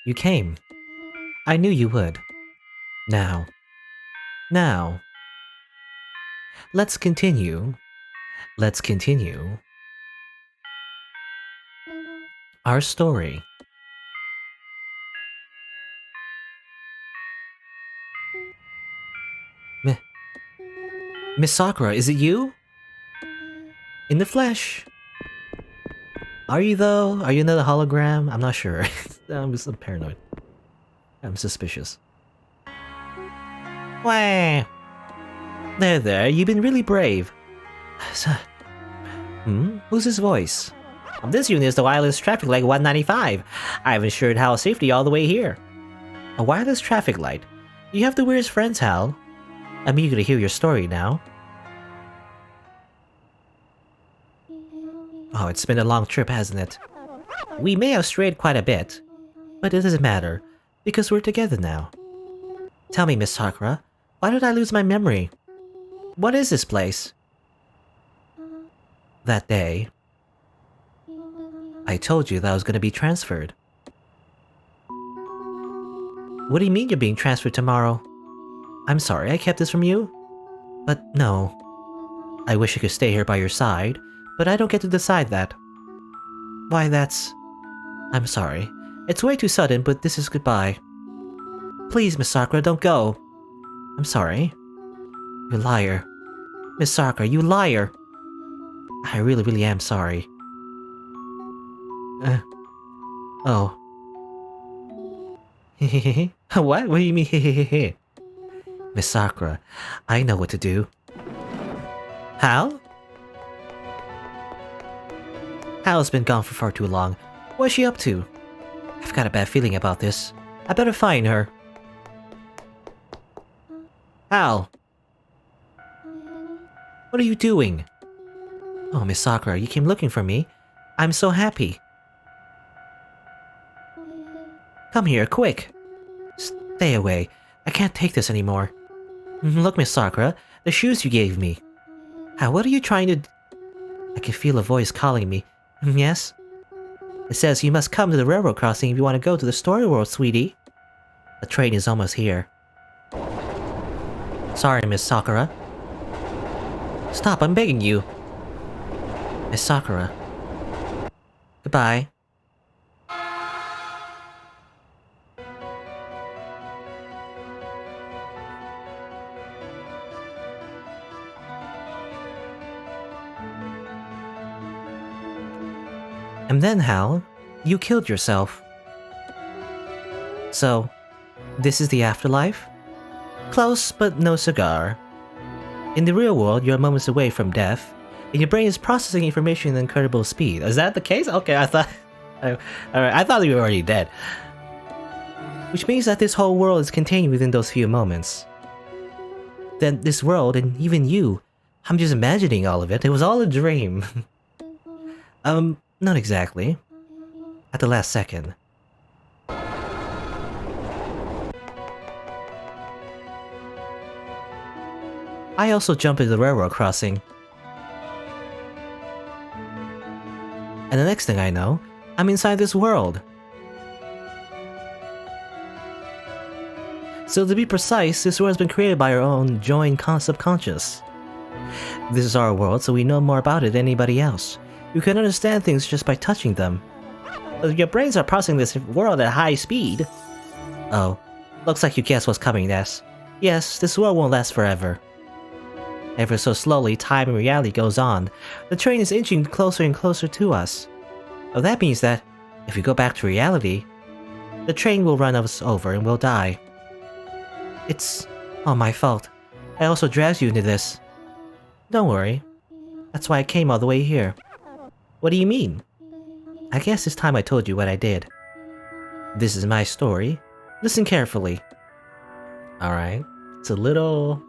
You came. I knew you would. Now. Now. Let's continue. Let's continue our story. M- Miss Sakura, is it you? In the flesh. Are you though? Are you another hologram? I'm not sure. I'm just paranoid. I'm suspicious. Wah. There, you've been really brave. Who's his voice? This unit is the wireless traffic light 195. I've ensured Hal's safety all the way here. A wireless traffic light? You have the weirdest friends, Hal. I'm eager to hear your story now. Oh, it's been a long trip, hasn't it? We may have strayed quite a bit, but it doesn't matter, because we're together now. Tell me, Miss Sakura, why did I lose my memory? What is this place? That day, I told you that I was going to be transferred. What do you mean you're being transferred tomorrow? I'm sorry I kept this from you? But no. I wish I could stay here by your side, but I don't get to decide that. Why, that's... I'm sorry. It's way too sudden, but this is goodbye. Please, Miss Sakura, don't go. I'm sorry. You liar. Miss Sakura, you liar! I really am sorry. Oh. Hehehe. What? What do you mean hehehe? Miss Sakura, I know what to do. Hal? Hal's been gone for far too long. What's she up to? I've got a bad feeling about this. I better find her. Hal! What are you doing? Oh, Miss Sakura, you came looking for me. I'm so happy. Come here, quick! Stay away. I can't take this anymore. Look, Miss Sakura, the shoes you gave me. What are you trying to... I can feel a voice calling me. Yes? It says you must come to the railroad crossing if you want to go to the story world, sweetie. The train is almost here. Sorry, Miss Sakura. Stop, I'm begging you. Miss Sakura. Goodbye. And then, Hal, you killed yourself. So, this is the afterlife? Close, but no cigar. In the real world, you're moments away from death, and your brain is processing information at incredible speed. Is that the case? Okay, I thought... Alright, I thought you were already dead. Which means that this whole world is contained within those few moments. Then this world, and even you, I'm just imagining all of it. It was all a dream. Not exactly. At the last second. I also jumped into the railroad crossing. And the next thing I know, I'm inside this world. So to be precise, this world has been created by our own joint subconscious. This is our world, so we know more about it than anybody else. You can understand things just by touching them. But your brains are processing this world at high speed. Oh, looks like you guessed what's coming next. Yes, this world won't last forever. Ever so slowly, time and reality goes on. The train is inching closer and closer to us. Well, that means that, if we go back to reality, the train will run us over and we'll die. It's all my fault. I also dragged you into this. Don't worry. That's why I came all the way here. What do you mean? I guess it's time I told you what I did. This is my story. Listen carefully. Alright. It's a little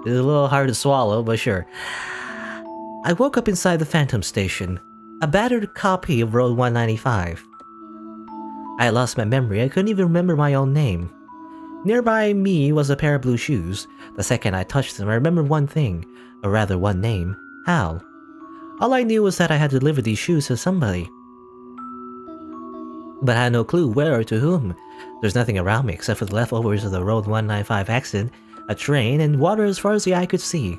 hard to swallow, but sure. I woke up inside the Phantom Station, a battered copy of Road 195. I had lost my memory, I couldn't even remember my own name. Nearby me was a pair of blue shoes. The second I touched them, I remembered one thing, or rather one name, Hal. All I knew was that I had to deliver these shoes to somebody. but I had no clue where or to whom. There's nothing around me except for the leftovers of the Road 195 accident, a train, and water as far as the eye could see.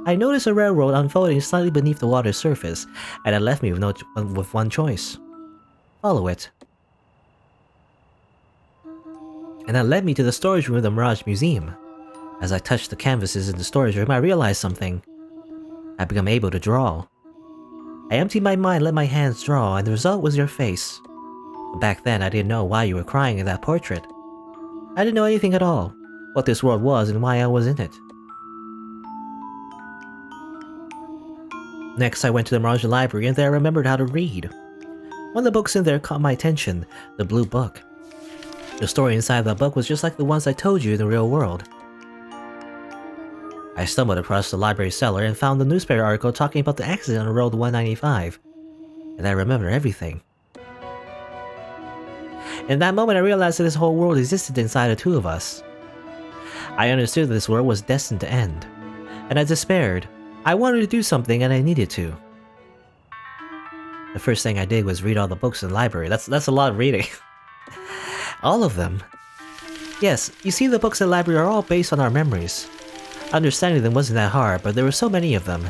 I noticed a railroad unfolding slightly beneath the water's surface, and it left me with one choice. Follow it. And that led me to the storage room of the Mirage Museum. As I touched the canvases in the storage room, I realized something. I'd become able to draw. I emptied my mind, let my hands draw, and the result was your face. Back then, I didn't know why you were crying in that portrait. I didn't know anything at all, what this world was and why I was in it. Next, I went to the Mirage Library, and there I remembered how to read. One of the books in there caught my attention, the Blue Book. The story inside that book was just like the ones I told you in the real world. I stumbled across the library cellar and found the newspaper article talking about the accident on Road 195, and I remember everything. In that moment, I realized that this whole world existed inside the two of us. I understood that this world was destined to end, and I despaired. I wanted to do something, and I needed to. The first thing I did was read all the books in the library. That's a lot of reading. All of them. Yes, you see, the books in the library are all based on our memories. Understanding them wasn't that hard, but there were so many of them.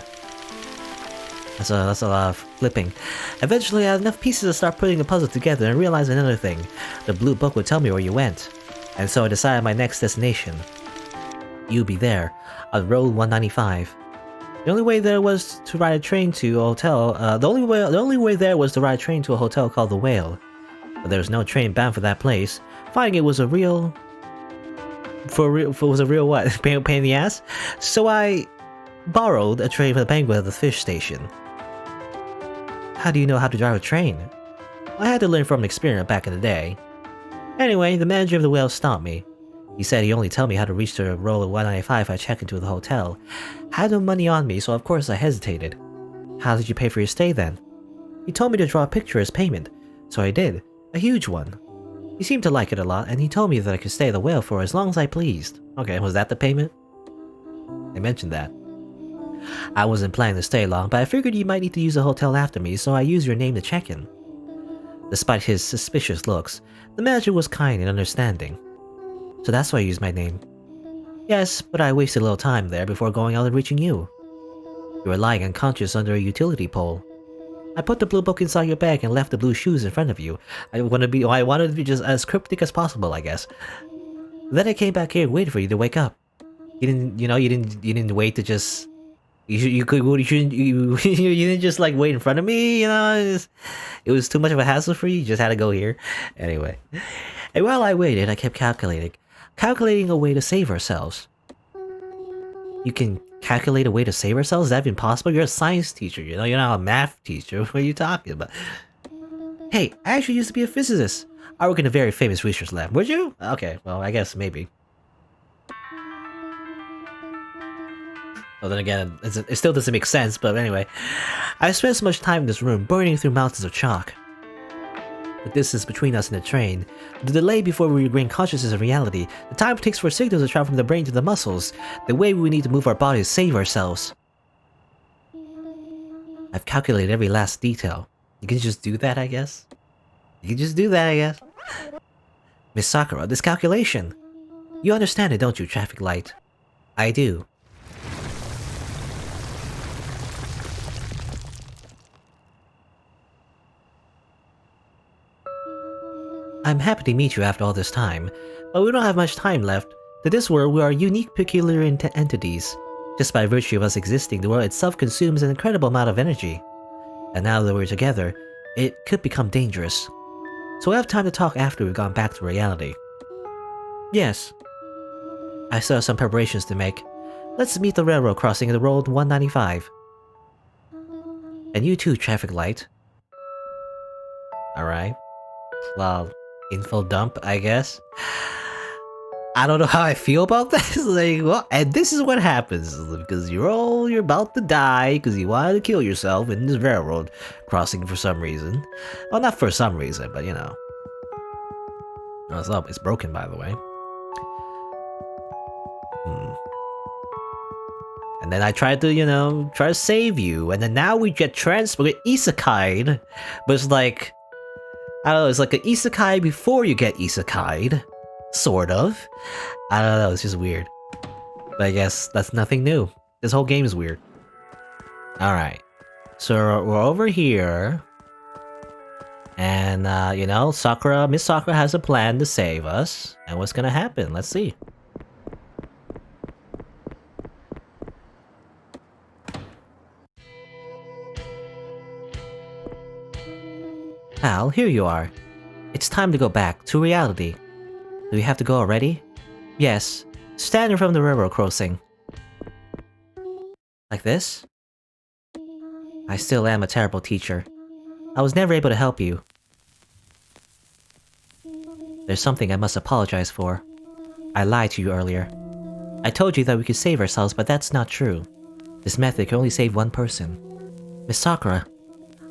That's a lot of flipping. Eventually, I had enough pieces to start putting the puzzle together and realize another thing. The Blue Book would tell me where you went. And so I decided my next destination. You'd be there, on Road 195. The only way there was to ride a train to a hotel. The only way there was to ride a train to a hotel called the Whale. But there was no train bound for that place. Finding it was a real what? Pain in the ass? So I borrowed a train from the penguin at the fish station. How do you know how to drive a train? I had to learn from an experiment back in the day. Anyway, the manager of the Whale stopped me. He said he'd only tell me how to reach the Road 195 if I check into the hotel. I had no money on me, so of course I hesitated. How did you pay for your stay then? He told me to draw a picture as payment, so I did. A huge one. He seemed to like it a lot, and he told me that I could stay at the Whale for as long as I pleased. Okay, was that the payment? I mentioned that. I wasn't planning to stay long, but I figured you might need to use the hotel after me, so I used your name to check in. Despite his suspicious looks, the manager was kind and understanding. So that's why I used my name. Yes, but I wasted a little time there before going out and reaching you. You were lying unconscious under a utility pole. I put the Blue Book inside your bag and left the blue shoes in front of you. I wanted to be just as cryptic as possible, I guess. Then I came back here and waited for you to wake up. You didn't wait to just... You didn't just like wait in front of me, you know? It was too much of a hassle for you, you just had to go here. Anyway. And while I waited, I kept calculating a way to save ourselves. You can calculate a way to save ourselves? Is that even possible? You're a science teacher, you know? You're not a math teacher. What are you talking about? Hey, I actually used to be a physicist. I work in a very famous research lab. Would you? Okay, well, I guess maybe. Well, then again, it still doesn't make sense, but anyway. I spent so much time in this room, burning through mountains of chalk. The distance between us and the train, the delay before we regain consciousness of reality, the time it takes for signals to travel from the brain to the muscles, the way we need to move our bodies to save ourselves. I've calculated every last detail. You can just do that, I guess? You can just do that, I guess? Miss Sakura, this calculation! You understand it, don't you, traffic light? I do. I'm happy to meet you after all this time, but we don't have much time left. To this world, we are unique, peculiar entities. Just by virtue of us existing, the world itself consumes an incredible amount of energy. And now that we're together, it could become dangerous. So we'll have time to talk after we've gone back to reality. Yes. I still have some preparations to make. Let's meet the railroad crossing at the Road 195. And you too, traffic light. Alright. Well, info dump, I guess. I don't know how I feel about this. Like, well, and this is what happens because you're about to die because you wanted to kill yourself in this railroad crossing for some reason. Well, not for some reason, but you know. Oh, it's broken, by the way. And then I tried to, try to save you, and then now we get transferred, isekai'd, but it's like, I don't know, it's like an isekai before you get isekai'd. Sort of. I don't know, it's just weird. But I guess that's nothing new. This whole game is weird. Alright. So we're over here. And, you know, Miss Sakura has a plan to save us. And what's gonna happen? Let's see. Hal, here you are. It's time to go back to reality. Do we have to go already? Yes. Stand in front of the railroad crossing. Like this? I still am a terrible teacher. I was never able to help you. There's something I must apologize for. I lied to you earlier. I told you that we could save ourselves, but that's not true. This method can only save one person. Miss Sakura.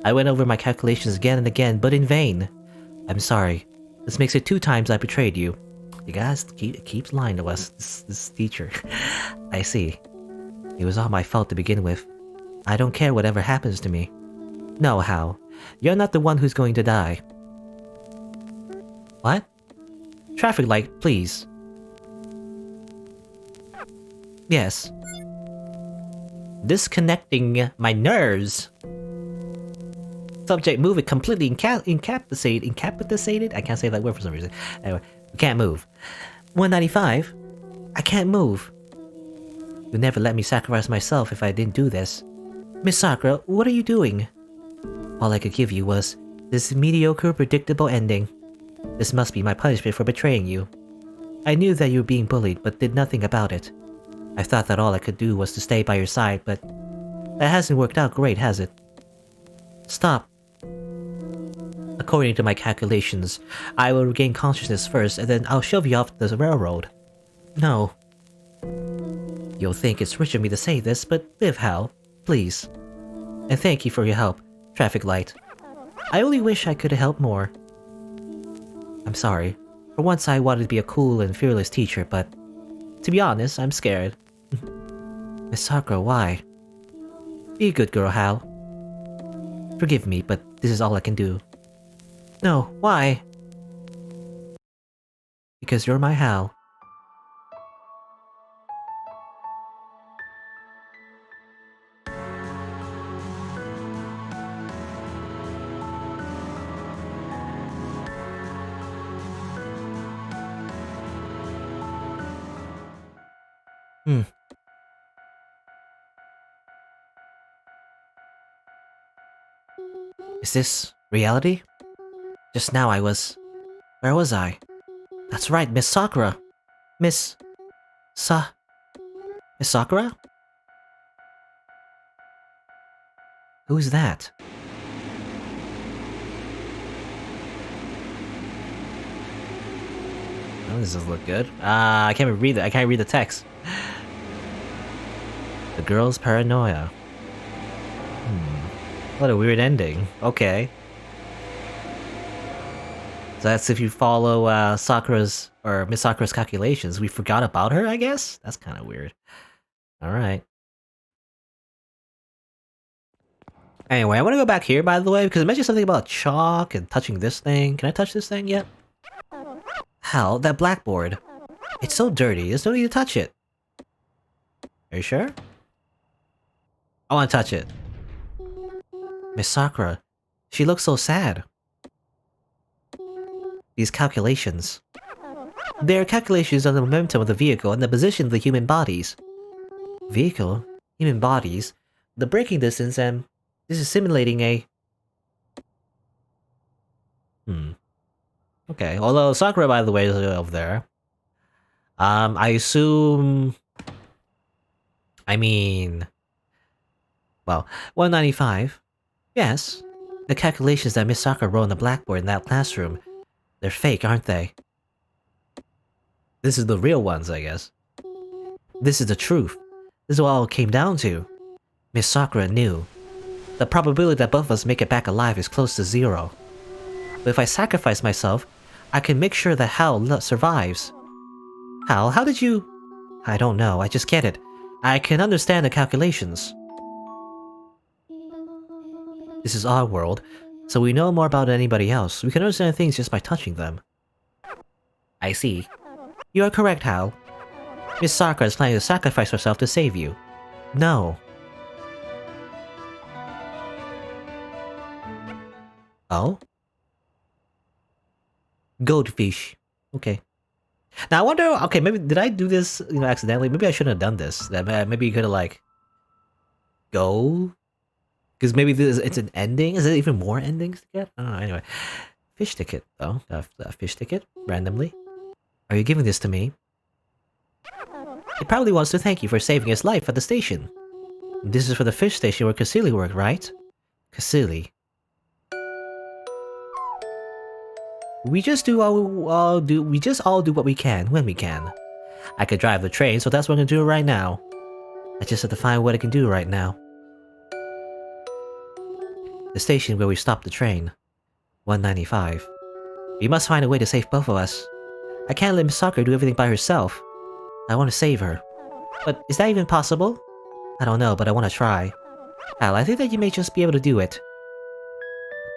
I went over my calculations again and again, but in vain. I'm sorry. This makes it 2 times I betrayed you. You guys keeps lying to us, this teacher. I see. It was all my fault to begin with. I don't care whatever happens to me. No, Hal. You're not the one who's going to die. What? Traffic light, please. Yes. Disconnecting my nerves. Subject moving completely incapacitated? I can't say that word for some reason. Anyway, we can't move. 195? I can't move. You'd never let me sacrifice myself if I didn't do this. Miss Sakura, what are you doing? All I could give you was this mediocre, predictable ending. This must be my punishment for betraying you. I knew that you were being bullied, but did nothing about it. I thought that all I could do was to stay by your side, but that hasn't worked out great, has it? Stop. According to my calculations, I will regain consciousness first, and then I'll shove you off the railroad. No. You'll think it's rich of me to say this, but live, Hal. Please. And thank you for your help, traffic light. I only wish I could have helped more. I'm sorry. For once I wanted to be a cool and fearless teacher, but to be honest, I'm scared. Miss Sakura, why? Be a good girl, Hal. Forgive me, but this is all I can do. No, why? Because you're my Hal. Is this reality? Just now I was... Where was I? That's right, Miss Sakura! Miss Sakura? Who's that? Oh, this doesn't look good. I can't even read it. I can't read the text. The girl's paranoia. What a weird ending. Okay. So that's if you follow Sakura's or Miss Sakura's calculations. We forgot about her, I guess? That's kind of weird. Alright. Anyway, I want to go back here, by the way, because it mentioned something about chalk and touching this thing. Can I touch this thing yet? Hal, that blackboard. It's so dirty, there's no need to touch it. Are you sure? I want to touch it. Miss Sakura, she looks so sad. These calculations. They are calculations on the momentum of the vehicle and the position of the human bodies. Vehicle? Human bodies? The braking distance, and this is simulating a... Okay, although Sakura, by the way, is over there. I assume... I mean... Well, 195. Yes. The calculations that Miss Sakura wrote on the blackboard in that classroom. They're fake, aren't they? This is the real ones, I guess. This is the truth. This is what all it came down to. Miss Sakura knew. The probability that both of us make it back alive is close to 0. But if I sacrifice myself, I can make sure that Hal survives. Hal, how did you... I don't know, I just get it. I can understand the calculations. This is our world. So we know more about anybody else. We can understand things just by touching them. I see. You are correct, Hal. Miss Sakura is planning to sacrifice herself to save you. No. Oh? Goldfish. Okay. Now I wonder, okay, maybe did I do this, accidentally? Maybe I shouldn't have done this. Maybe you could have like go, because maybe it's an ending. Is there even more endings to get? I don't know. Anyway, fish ticket though. A fish ticket randomly. Are you giving this to me? He probably wants to thank you for saving his life at the station. This is for the fish station where Cassili worked, right? Cassili. We just all do what we can when we can. I could drive the train, so that's what I'm gonna do right now. I just have to find what I can do right now. The station where we stopped the train. 195. We must find a way to save both of us. I can't let Miss Sakura do everything by herself. I want to save her. But is that even possible? I don't know, but I want to try. Hal, I think that you may just be able to do it.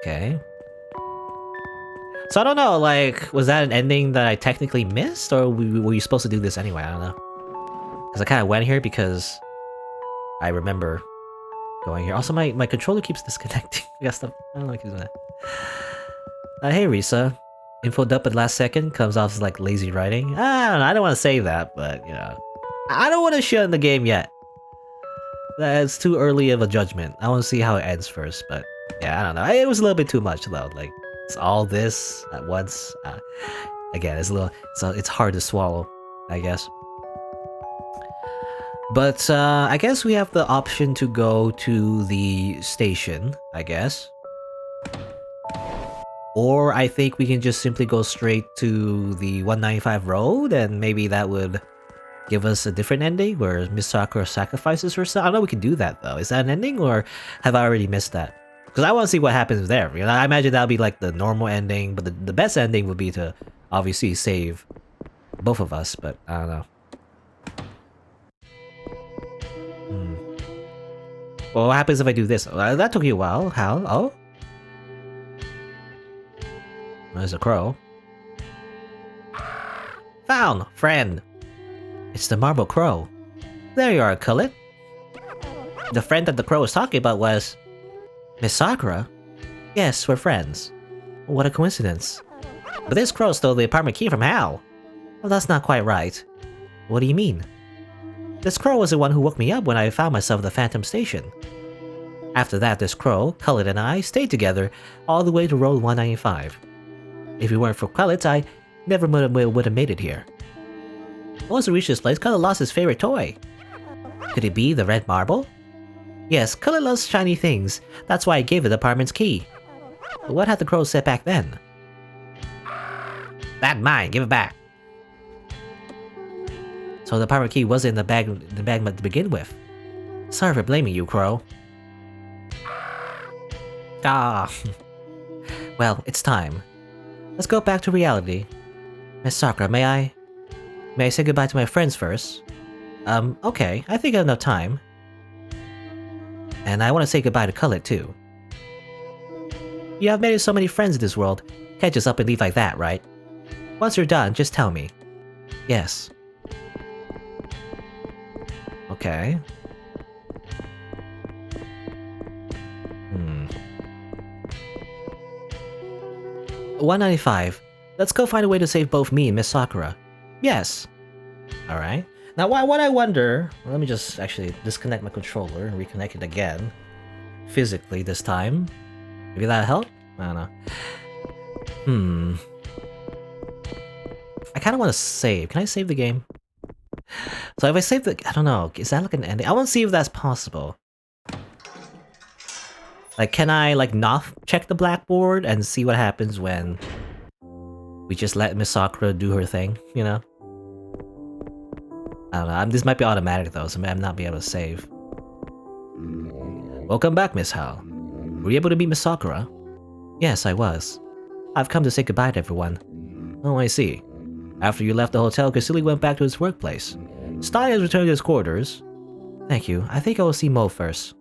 Okay. So I don't know, like, was that an ending that I technically missed? Or were you supposed to do this anyway? I don't know. Because I kind of went here because I remember going here. Also, my controller keeps disconnecting. I guess I don't know if he's doing that. Hey, Risa. Info dump at last second comes off as like lazy writing. I don't want to say that, but you know, I don't want to shit in the game yet. That's too early of a judgment. I want to see how it ends first, but yeah, I don't know. It was a little bit too much though. Like it's all this at once. Again, it's hard to swallow, I guess. But I guess we have the option to go to the station, I guess. Or I think we can just simply go straight to the 195 road, and maybe that would give us a different ending where Miss Sakura sacrifices herself. I don't know if we can do that though. Is that an ending, or have I already missed that? Because I want to see what happens there. You know, I imagine that would be like the normal ending, but the best ending would be to obviously save both of us, but I don't know. Well, what happens if I do this? That took you a while. How? Oh? There's a crow. Found! Friend! It's the marble crow. There you are, Cullet. The friend that the crow was talking about was... Miss Sakura? Yes, we're friends. What a coincidence. But this crow stole the apartment key from Hal. Well, that's not quite right. What do you mean? This crow was the one who woke me up when I found myself at the Phantom Station. After that, this crow, Cullet, and I stayed together all the way to Road 195. If it weren't for Cullet, I never would have made it here. Once we reached this place, Cullet lost his favorite toy. Could it be the red marble? Yes, Cullet loves shiny things. That's why I gave it the apartment's key. But what had the crow said back then? That's mine, give it back. So the apartment key wasn't in the bag to begin with. Sorry for blaming you, Crow. Ah. Well, it's time. Let's go back to reality. Miss Sakura, may I say goodbye to my friends first? Okay, I think I have enough time. And I want to say goodbye to Cullet too. You have made so many friends in this world, can't just up and leave like that, right? Once you're done, just tell me. Yes. Okay. 195. Let's go find a way to save both me and Miss Sakura. Yes. Alright. Now what I wonder... Let me just actually disconnect my controller and reconnect it again. Physically this time. Maybe that'll help? I don't know. I kind of want to save. Can I save the game? So if I save the... I don't know. Is that like an ending? I want to see if that's possible. Like, can I, like, not check the blackboard and see what happens when we just let Miss Sakura do her thing, you know? I don't know. This might be automatic, though, so I may not be able to save. Welcome back, Miss Hal. Were you able to meet Miss Sakura? Yes, I was. I've come to say goodbye to everyone. Oh, I see. After you left the hotel, Cassili went back to his workplace. Stein has returned to his quarters. Thank you. I think I will see Mo first.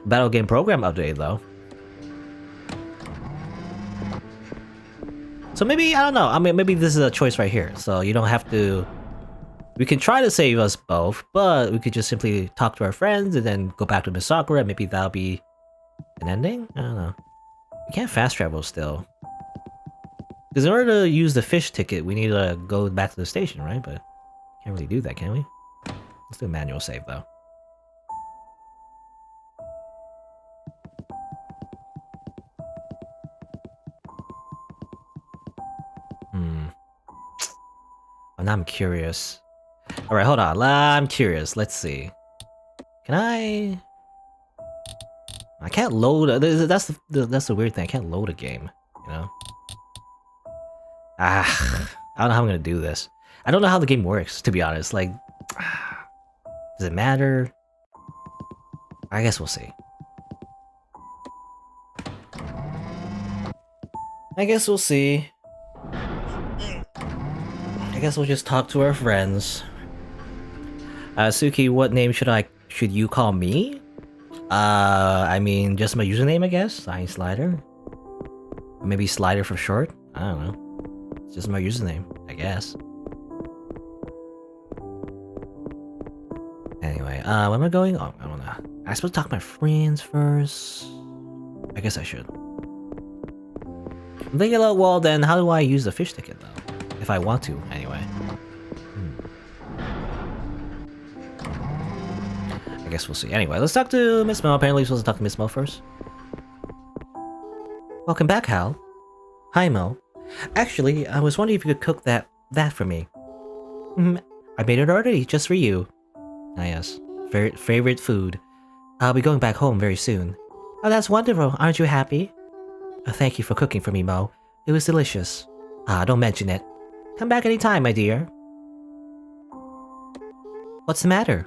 Battle game program update, though. So maybe, I don't know, I mean, maybe this is a choice right here, so you don't have to... We can try to save us both, but we could just simply talk to our friends and then go back to Miss Sakura, maybe that'll be an ending? I don't know. We can't fast travel still. Because in order to use the fish ticket, we need to go back to the station, right? But can't really do that, can we? Let's do a manual save, though. Oh, now I'm curious. Alright, hold on. I'm curious. Let's see. Can I... I can't load... That's the weird thing. I can't load a game, you know? I don't know how I'm gonna do this. I don't know how the game works, to be honest. Like... Does it matter? I guess we'll see. I guess we'll see. I guess we'll just talk to our friends. Suki, what name should you call me? I mean, just my username, I guess? SighingSlider? Or maybe Slider for short? I don't know. It's just my username, I guess. Anyway, where am I going? Oh, I don't know. I'm supposed to talk to my friends first? I guess I should. I'm thinking, well then, how do I use the fish ticket, though? If I want to, anyway. I guess we'll see. Anyway, let's talk to Miss Mo. Apparently we're supposed to talk to Miss Mo first. Welcome back, Hal. Hi, Mo. Actually, I was wondering if you could cook that for me. I made it already, just for you. Ah yes, favorite food. I'll be going back home very soon. Oh, that's wonderful. Aren't you happy? Thank you for cooking for me, Mo. It was delicious. Don't mention it. Come back anytime, my dear. What's the matter?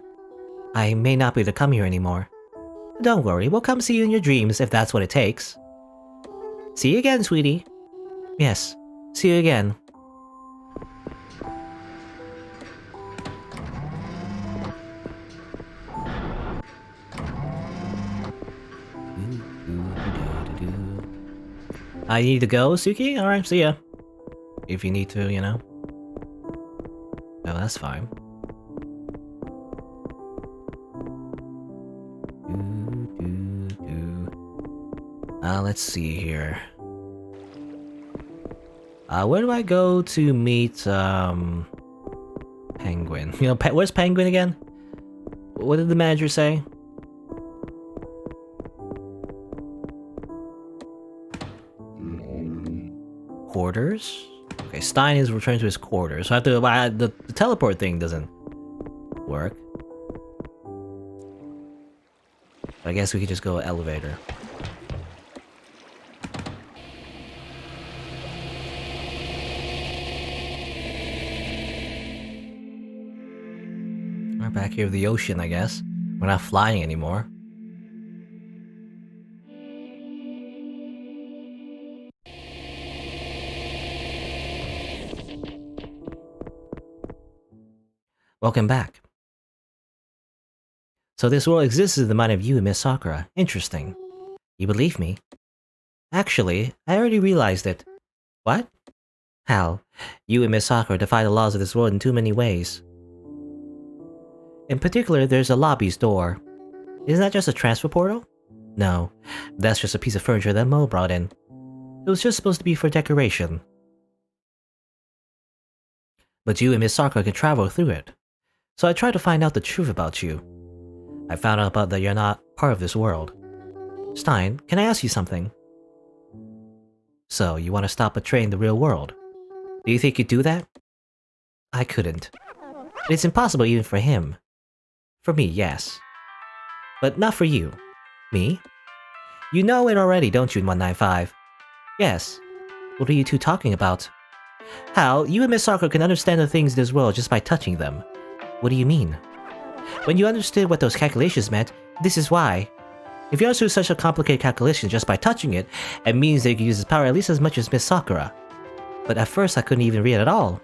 I may not be able to come here anymore. Don't worry, we'll come see you in your dreams if that's what it takes. See you again, sweetie. Yes, see you again. I need to go, Suki? Alright, see ya. If you need to, you know. No, that's fine. Let's see here. Where do I go to meet, Penguin? You know, where's Penguin again? What did the manager say? Quarters? Okay, Stein is returned to his quarters. So I have to... the teleport thing doesn't work. I guess we could just go elevator. We're back here with the ocean, I guess. We're not flying anymore. Welcome back. So this world exists in the mind of you and Miss Sakura. Interesting. You believe me? Actually, I already realized it. What? How? You and Miss Sakura defy the laws of this world in too many ways. In particular, there's a lobby's door. Isn't that just a transfer portal? No, that's just a piece of furniture that Mo brought in. It was just supposed to be for decoration. But you and Miss Sakura can travel through it. So I tried to find out the truth about you. I found out about that you're not part of this world. Stein, can I ask you something? So, you want to stop betraying the real world? Do you think you'd do that? I couldn't. It's impossible even for him. For me, yes. But not for you. Me? You know it already, don't you, 195? Yes. What are you two talking about? How, you and Miss Sakura can understand the things in this world just by touching them. What do you mean? When you understood what those calculations meant, this is why. If you understood such a complicated calculation just by touching it, it means that you can use its power at least as much as Miss Sakura. But at first I couldn't even read it at all.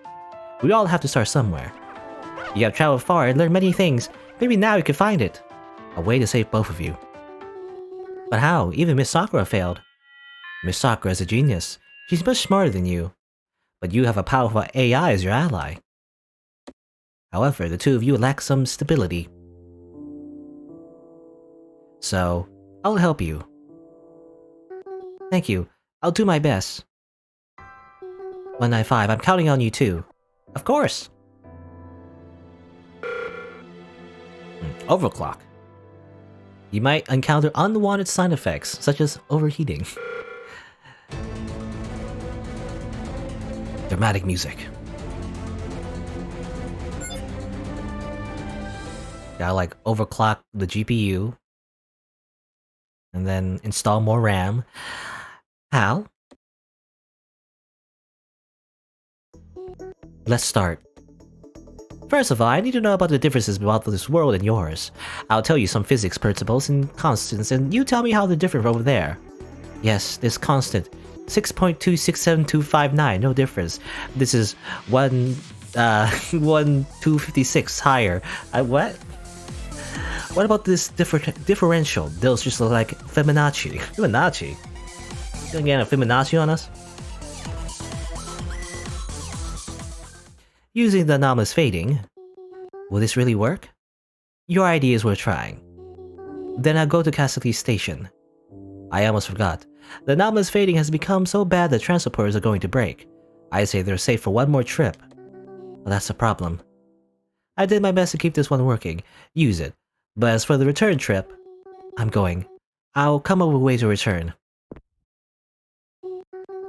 We all have to start somewhere. You have traveled far and learned many things. Maybe now you can find it. A way to save both of you. But how? Even Miss Sakura failed. Miss Sakura is a genius. She's much smarter than you. but you have a powerful AI as your ally. However, the two of you lack some stability. So, I'll help you. Thank you. I'll do my best. 195, I'm counting on you too. Of course! Overclock. You might encounter unwanted side effects, such as overheating. Dramatic music. Gotta like overclock the GPU. And then install more RAM. How? Let's start. First of all, I need to know about the differences about this world and yours. I'll tell you some physics principles and constants, and you tell me how they're different over there. Yes, this constant. 6.267259, no difference. This is 1256 higher. What? What about this differential? Those just look like Fibonacci. Fibonacci? You gonna get a Fibonacci on us? Using the anomalous fading. Will this really work? Your idea is worth trying. Then I'll go to Cassidy Station. I almost forgot. The anomalous fading has become so bad that transporters are going to break. I say they're safe for one more trip. Well, that's the problem. I did my best to keep this one working. Use it. But as for the return trip, I'm going. I'll come up with a way to return.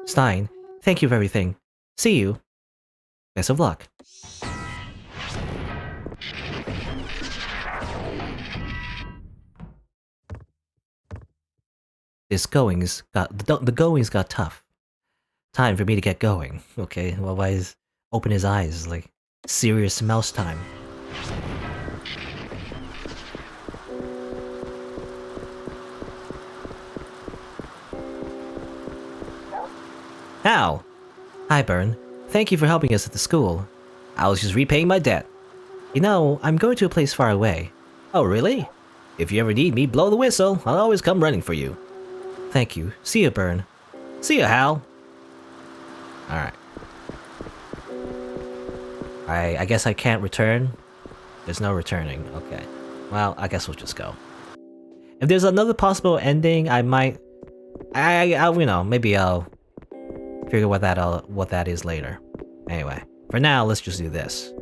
Stein, thank you for everything. See you. Best of luck. The going's got tough. Time for me to get going. Okay, well, why is open his eyes like serious mouse time? Hal! Hi, Byrne. Thank you for helping us at the school. I was just repaying my debt. You know, I'm going to a place far away. Oh, really? If you ever need me, blow the whistle. I'll always come running for you. Thank you. See you, Byrne. See you, Hal. Alright. I guess I can't return? There's no returning. Okay. Well, I guess we'll just go. If there's another possible ending, I might... you know, maybe I'll figure what that is later. Anyway, for now, let's just do this.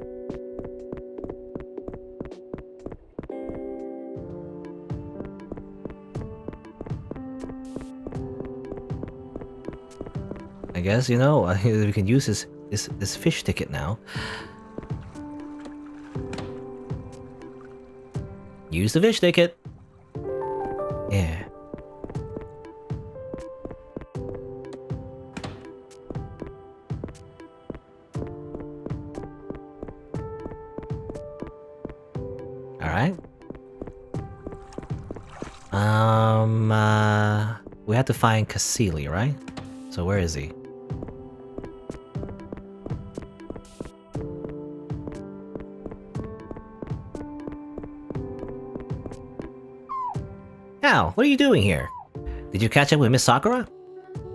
I guess, you know, we can use this fish ticket now. Use the fish ticket. Yeah. Alright. We have to find Cassili, right? So where is he? Al, what are you doing here? Did you catch up with Miss Sakura?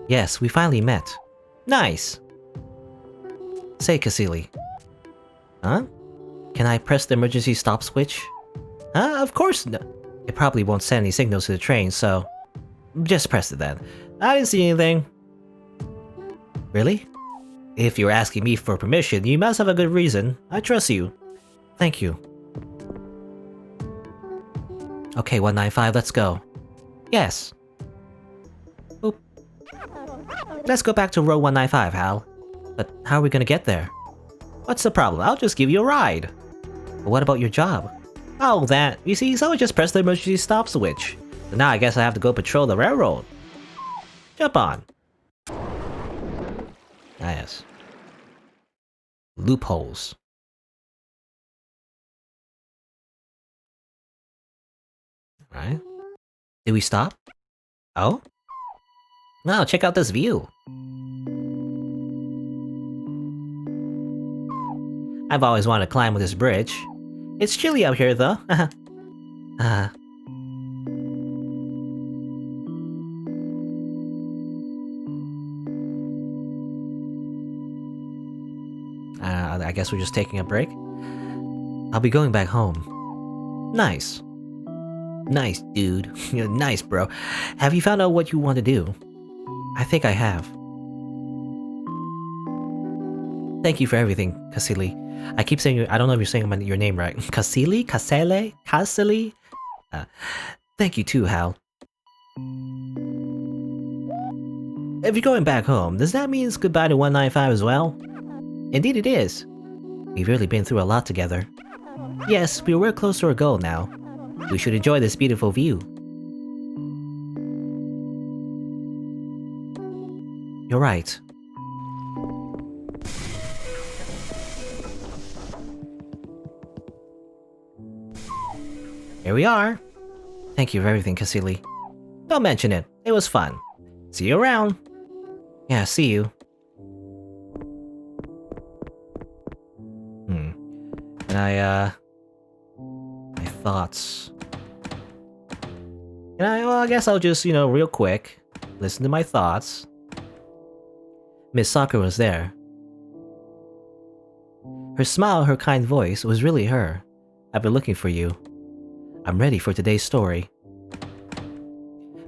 Yes, we finally met. Nice! Say, Cassili. Huh? Can I press the emergency stop switch? Of course no. It probably won't send any signals to the train, so... just press it then. I didn't see anything. Really? If you're asking me for permission, you must have a good reason. I trust you. Thank you. Okay, 195, let's go. Yes. Oop. Let's go back to row 195, Hal. But how are we gonna get there? What's the problem? I'll just give you a ride. But what about your job? Oh, that. You see, someone just pressed the emergency stop switch. So now I guess I have to go patrol the railroad. Jump on. Ah, yes. Loopholes. Right? Did we stop? Oh? No, check out this view. I've always wanted to climb with this bridge. It's chilly out here, though. I guess we're just taking a break. I'll be going back home. Nice. Nice, dude. Nice, bro. Have you found out what you want to do? I think I have. Thank you for everything, Cassili. I keep saying, I don't know if you're saying your name right. Cassili? Cassele? Cassili? Thank you too, Hal. If you're going back home, does that mean it's goodbye to 195 as well? Indeed it is. We've really been through a lot together. Yes, we're close to our goal now. We should enjoy this beautiful view. You're right. Here we are. Thank you for everything, Cassili. Don't mention it. It was fun. See you around. Yeah, see you. And my thoughts. Well, I guess I'll just, real quick, listen to my thoughts. Miss Sakura was there. Her smile, her kind voice was really her. I've been looking for you. I'm ready for today's story.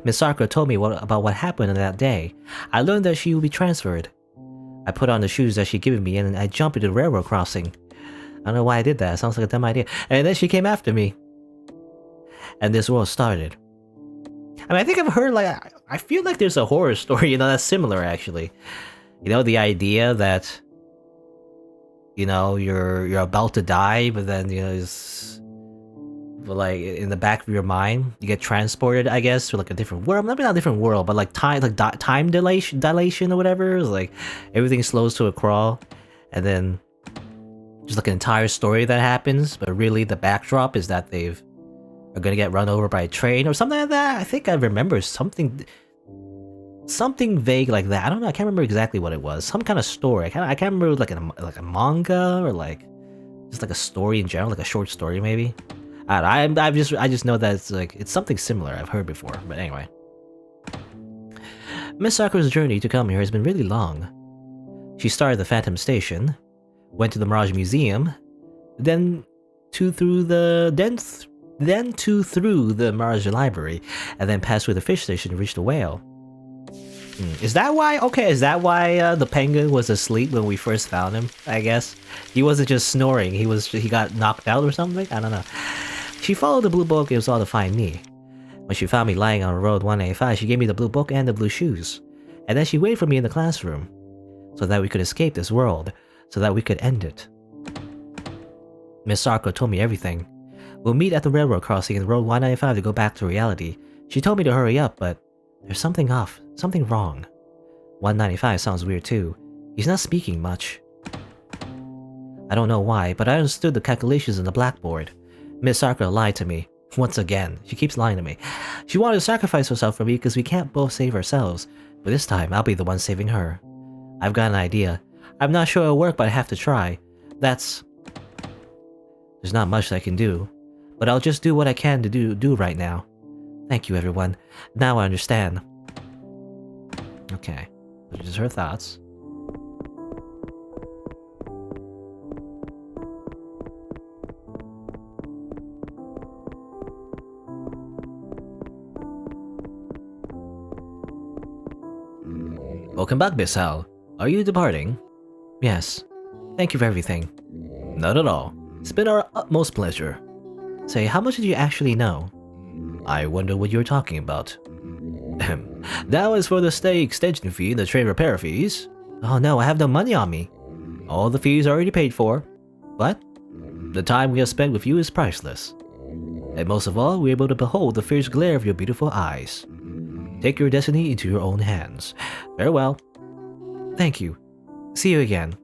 Miss Sakura told me about what happened on that day. I learned that she would be transferred. I put on the shoes that she'd given me and I jumped into the railroad crossing. I don't know why I did that. It sounds like a dumb idea. And then she came after me. And this world started. I mean, I think I've heard, I feel like there's a horror story, that's similar, actually. The idea that, you're about to die, but then, like, in the back of your mind, you get transported, I guess, to, like, a different world. Maybe not a different world, but, like, time dilation or whatever. It's like, everything slows to a crawl, and then there's, like, an entire story that happens, but really the backdrop is that are gonna get run over by a train or something like that. I think I remember something vague like that. I don't know. I can't remember exactly what it was. Some kind of story. I can't remember like a manga or like just like a story in general, like a short story maybe. I just know that it's something similar I've heard before. But anyway, Miss Sakura's journey to come here has been really long. She started at the Phantom Station, went to the Mirage Museum, then through the Mirage Library, and then passed through the fish station to reach the whale. Is that why? Okay, is that why the penguin was asleep when we first found him? I guess he wasn't just snoring. He got knocked out or something. I don't know. She followed the blue book. It was all to find me. When she found me lying on road 185, she gave me the blue book and the blue shoes, and then she waited for me in the classroom, so that we could escape this world, so that we could end it. Miss Sakura told me everything. We'll meet at the railroad crossing in road 195 to go back to reality. She told me to hurry up, but there's something off, something wrong. 195 sounds weird too. He's not speaking much. I don't know why, but I understood the calculations in the blackboard. Miss Sakura lied to me. Once again, she keeps lying to me. She wanted to sacrifice herself for me because we can't both save ourselves, but this time I'll be the one saving her. I've got an idea. I'm not sure it'll work, but I have to try. There's not much that I can do, but I'll just do what I can to do right now. Thank you, everyone. Now I understand. Okay, which is her thoughts. Welcome back, Miss Hal. Are you departing? Yes. Thank you for everything. Not at all. It's been our utmost pleasure. Say, how much did you actually know? I wonder what you're talking about. That was for the stay extension fee and the train repair fees. Oh no, I have no money on me. All the fees are already paid for. But the time we have spent with you is priceless. And most of all, we're able to behold the fierce glare of your beautiful eyes. Take your destiny into your own hands. Farewell. Thank you. See you again.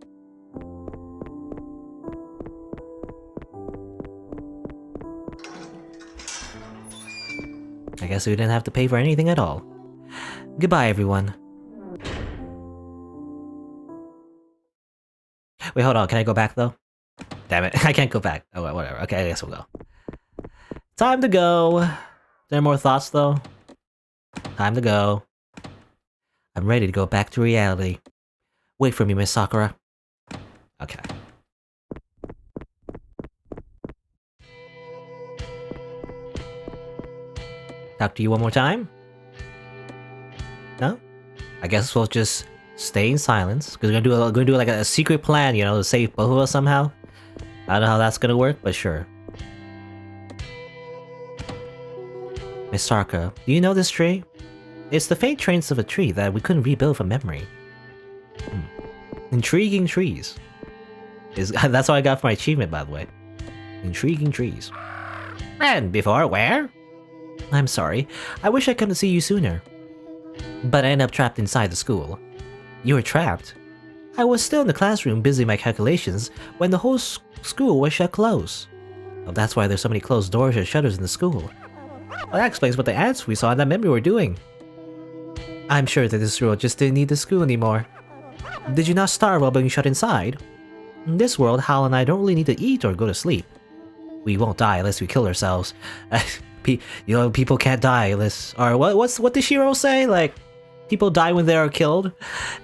I guess we didn't have to pay for anything at all. Goodbye, everyone. Wait, hold on. Can I go back, though? Damn it. I can't go back. Oh, well, whatever. Okay, I guess we'll go. Time to go. There more thoughts, though? Time to go. I'm ready to go back to reality. Wait for me, Miss Sakura. Okay. Talk to you one more time? No? I guess we'll just stay in silence, because we're gonna do like a secret plan, you know, to save both of us somehow. I don't know how that's gonna work, but sure. Miss Sakura, do you know this tree? It's the faint traits of a tree that we couldn't rebuild from memory. Intriguing trees. That's what I got for my achievement, by the way. Intriguing trees. And before, where? I'm sorry. I wish I'd come to see you sooner. But I ended up trapped inside the school. You were trapped? I was still in the classroom busy my calculations when the whole school was shut closed. Well, that's why there's so many closed doors and shutters in the school. Well, that explains what the ants we saw in that memory were doing. I'm sure that this world just didn't need the school anymore. Did you not starve while being shut inside? In this world, Hal and I don't really need to eat or go to sleep. We won't die unless we kill ourselves. You know, people can't die unless... Or what did Shiro say? Like, people die when they are killed?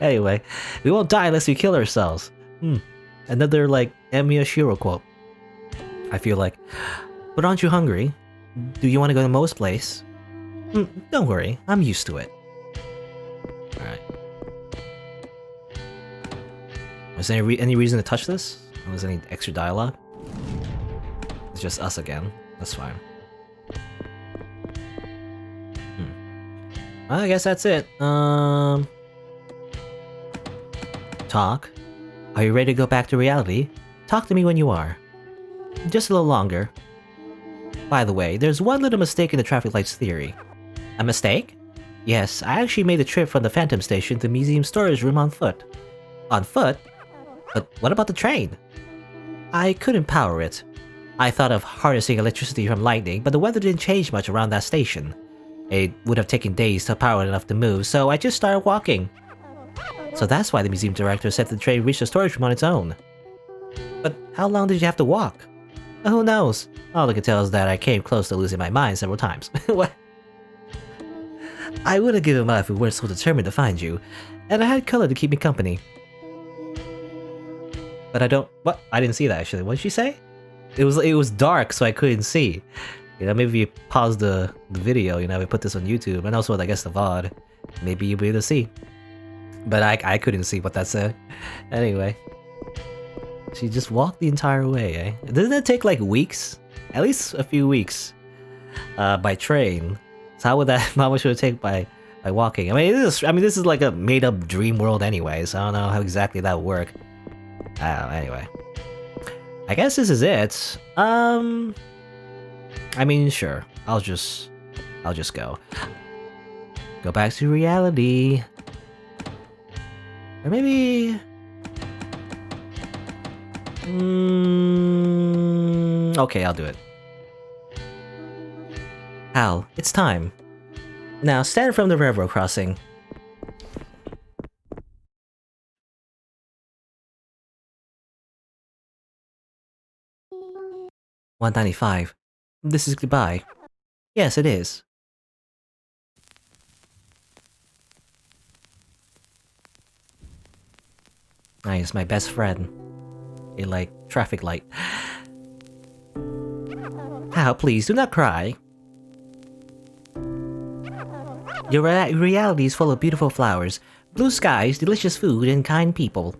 Anyway, we won't die unless we kill ourselves. Another, like, Emiya Shiro quote. I feel like... But aren't you hungry? Do you want to go to Mo's place? Don't worry, I'm used to it. Alright. Is there any reason to touch this? Or is there any extra dialogue? It's just us again. That's fine. Well, I guess that's it. Talk? Are you ready to go back to reality? Talk to me when you are. Just a little longer. By the way, there's one little mistake in the traffic lights theory. A mistake? Yes, I actually made the trip from the Phantom Station to Museum Storage Room on foot. On foot? But what about the train? I couldn't power it. I thought of harnessing electricity from lightning, but the weather didn't change much around that station. It would have taken days to power it enough to move, so I just started walking. So that's why the museum director said the train reached the storage room on its own. But how long did you have to walk? Who knows? All I can tell is that I came close to losing my mind several times. What? I would have given up if we weren't so determined to find you, and I had color to keep me company. But I don't... What? I didn't see that actually. What did she say? It was dark, so I couldn't see. You know, maybe if you pause the video, you know, we put this on YouTube, and also, I guess, the VOD, maybe you'll be able to see. But I couldn't see what that said. Anyway. She just walked the entire way, eh? Doesn't it take, like, weeks? At least a few weeks. By train. So how much would it take by walking? I mean, this is like a made-up dream world anyway, so I don't know how exactly that would work. Anyway. I guess this is it. I mean, sure. I'll just go. Go back to reality. Or maybe... Okay, I'll do it. Hal, it's time. Now stand from the railroad crossing. $195. This is goodbye. Yes, it is. Nice, my best friend. A, like, traffic light. Hal, please, do not cry. Your reality is full of beautiful flowers, blue skies, delicious food, and kind people.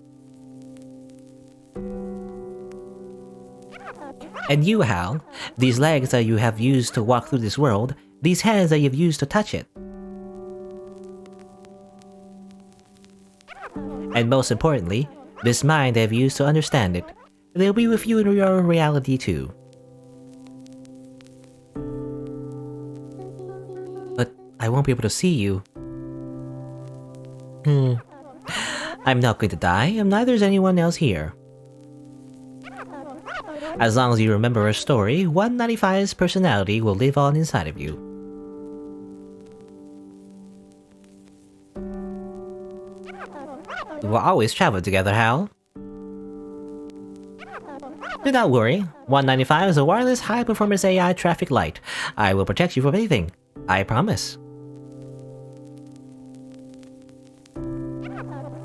And you, Hal, these legs that you have used to walk through this world, these hands that you've used to touch it. And most importantly, this mind that you've used to understand it. They'll be with you in your reality too. But I won't be able to see you. I'm not going to die, and neither is anyone else here. As long as you remember our story, 195's personality will live on inside of you. We will always travel together, Hal. Do not worry, 195 is a wireless high-performance AI traffic light. I will protect you from anything. I promise.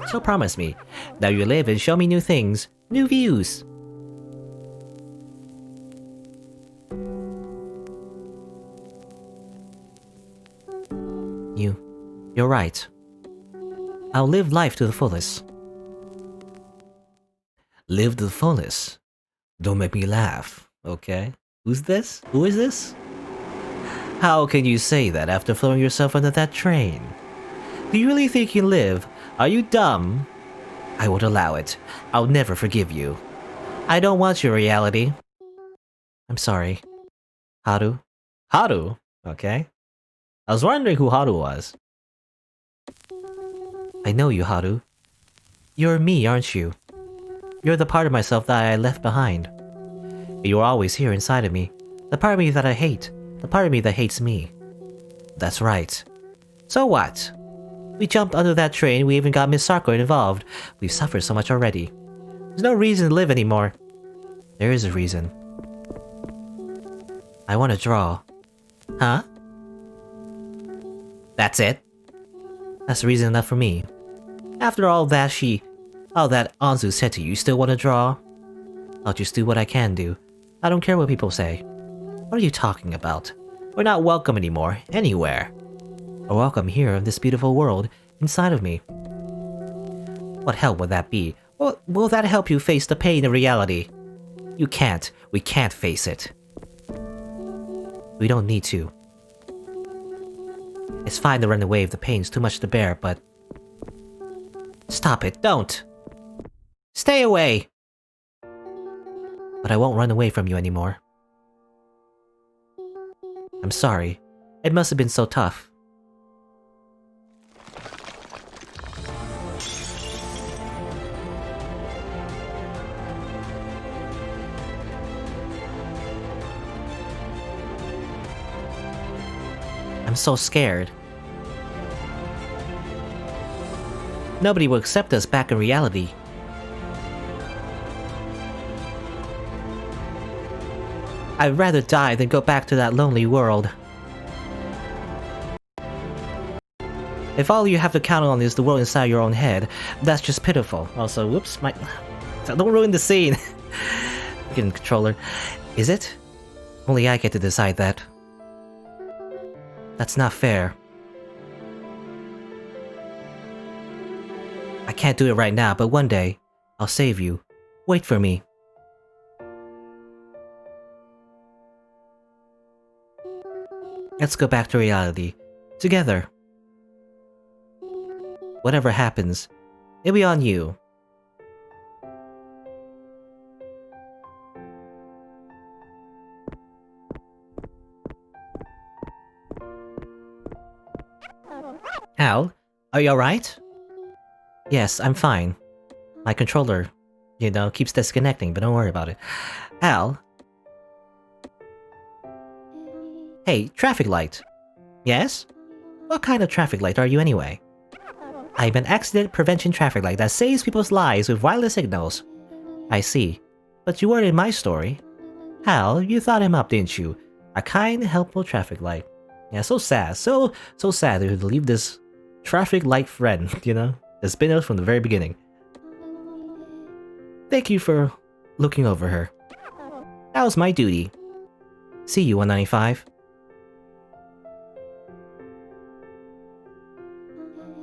So promise me, that you live and show me new things, new views. You're right. I'll live life to the fullest. Live to the fullest? Don't make me laugh, okay? Who's this? Who is this? How can you say that after throwing yourself under that train? Do you really think you live? Are you dumb? I won't allow it. I'll never forgive you. I don't want your reality. I'm sorry. Haru? Haru? Okay. I was wondering who Haru was. I know you, Haru. You're me, aren't you? You're the part of myself that I left behind. You're always here inside of me. The part of me that I hate. The part of me that hates me. That's right. So what? We jumped under that train, we even got Miss Sakura involved. We've suffered so much already. There's no reason to live anymore. There is a reason. I want to draw. Huh? That's it? That's reason enough for me. After all that Anzu said to you, you still want to draw? I'll just do what I can do. I don't care what people say. What are you talking about? We're not welcome anymore, anywhere. We're welcome here in this beautiful world, inside of me. What help would that be? Will that help you face the pain of reality? You can't. We can't face it. We don't need to. It's fine to run away if the pain's too much to bear, but... Stop it, don't! Stay away! But I won't run away from you anymore. I'm sorry. It must have been so tough. I'm so scared. Nobody will accept us back in reality. I'd rather die than go back to that lonely world. If all you have to count on is the world inside your own head, that's just pitiful. Also, whoops, don't ruin the scene. Fucking controller. Is it? Only I get to decide that. That's not fair. I can't do it right now, but one day, I'll save you. Wait for me. Let's go back to reality. Together. Whatever happens, it'll be on you. Al, are you alright? Yes, I'm fine. My controller, keeps disconnecting, but don't worry about it. Al? Hey, traffic light. Yes? What kind of traffic light are you anyway? I'm an accident prevention traffic light that saves people's lives with wireless signals. I see. But you weren't in my story. Hal, you thought him up, didn't you? A kind, helpful traffic light. Yeah, so sad. So sad to leave this traffic light friend, that's been us from the very beginning. Thank you for looking over her. That was my duty. See you, 195.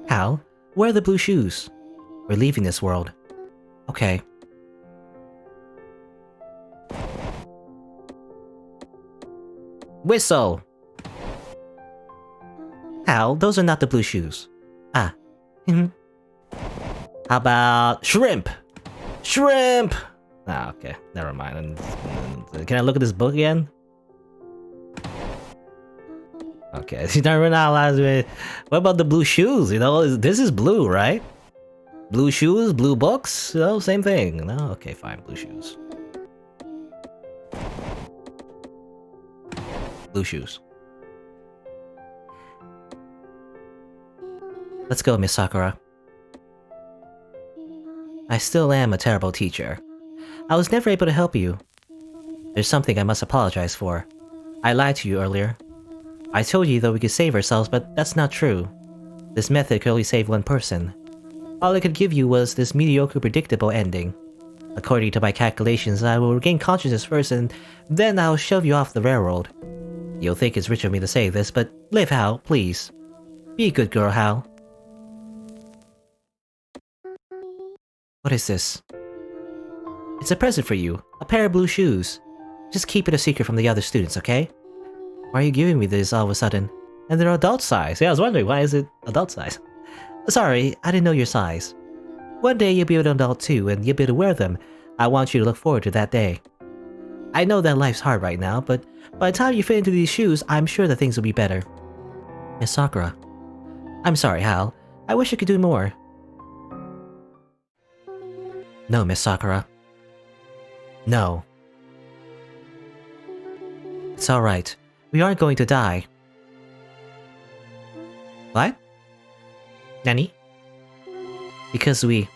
Hal, where are the blue shoes? We're leaving this world. Okay. Whistle! Hal, those are not the blue shoes. Ah. How about shrimp? Shrimp! Ah, okay. Never mind. Can I look at this book again? Okay, we're not allowed to... What about the blue shoes? This is blue, right? Blue shoes, blue books? Same thing. No? Okay, fine. Blue shoes. Blue shoes. Let's go, Miss Sakura. I still am a terrible teacher. I was never able to help you. There's something I must apologize for. I lied to you earlier. I told you that we could save ourselves, but that's not true. This method could only save one person. All I could give you was this mediocre, predictable ending. According to my calculations, I will regain consciousness first, and then I'll shove you off the railroad. You'll think it's rich of me to say this, but live out, please. Be a good girl, Hal. What is this? It's a present for you. A pair of blue shoes. Just keep it a secret from the other students, okay? Why are you giving me this all of a sudden? And they're adult size. Yeah, I was wondering, why is it adult size? Sorry, I didn't know your size. One day you'll be an adult too, and you'll be able to wear them. I want you to look forward to that day. I know that life's hard right now, but by the time you fit into these shoes, I'm sure that things will be better. Miss Sakura. I'm sorry, Hal. I wish I could do more. No, Miss Sakura. No. It's alright. We aren't going to die. What? Nani? Because we...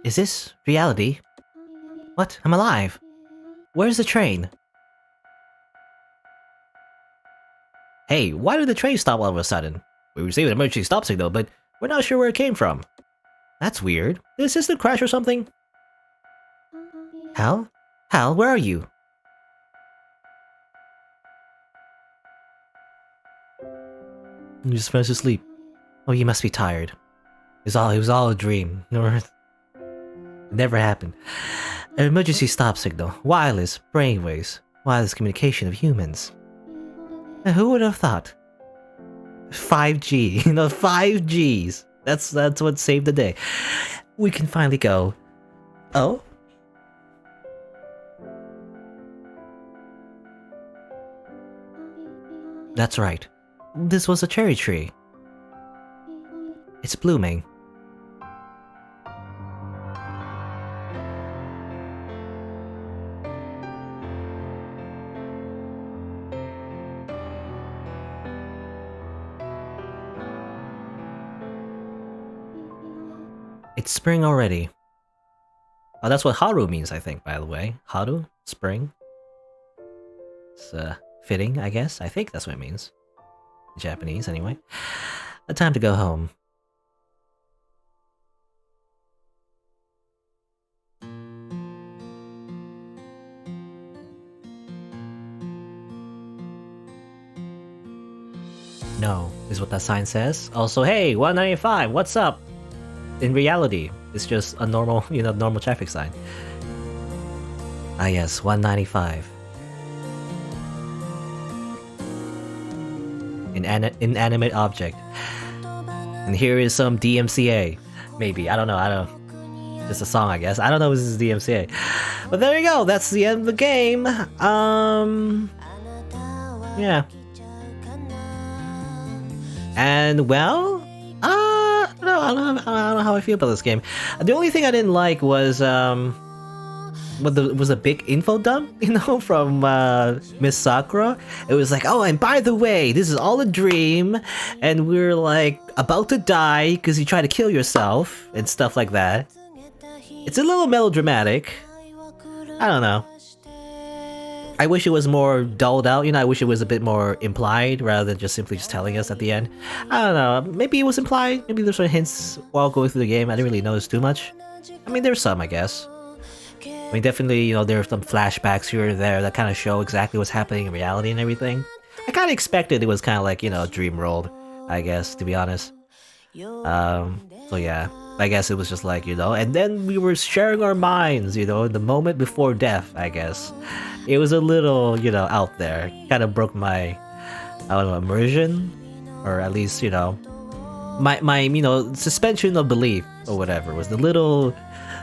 Is this reality? What? I'm alive. Where's the train? Hey, why did the train stop all of a sudden? We received an emergency stop signal, but we're not sure where it came from. That's weird. Did the system crash or something? Hal? Hal, where are you? You just finished asleep. Oh, you must be tired. It was all a dream. It never happened. An emergency stop signal. Wireless brainwaves. Wireless communication of humans. And who would have thought? 5G. 5Gs. That's what saved the day. We can finally go. Oh? That's right. This was a cherry tree. It's blooming. It's spring already. Oh, that's what Haru means, I think, by the way. Haru? Spring? It's, fitting, I guess. I think that's what it means. In Japanese, anyway. Time to go home. No, is what that sign says. Also, hey, 195, what's up? In reality, it's just a normal, normal traffic sign. Ah yes, 195. Inanimate object. And here is some DMCA. Maybe, I don't know. Just a song, I guess. I don't know if this is DMCA. But there you go, that's the end of the game. Yeah. And well, I don't know how I feel about this game. The only thing I didn't like was was a big info dump, from Miss Sakura. It was like, oh, and by the way, this is all a dream, and we're like about to die because you try to kill yourself and stuff like that. It's a little melodramatic. I don't know. I wish it was more dulled out, I wish it was a bit more implied rather than just simply telling us at the end. I don't know, maybe it was implied, maybe there's some hints while going through the game, I didn't really notice too much. I mean, there's some, I guess. I mean, definitely, there are some flashbacks here or there that kind of show exactly what's happening in reality and everything. I kind of expected it was kind of like, dream world, I guess, to be honest. So yeah, I guess it was just like, and then we were sharing our minds, the moment before death, I guess. It was a little, out there. Kind of broke my, I don't know, immersion? Or at least, my suspension of belief or whatever was a little,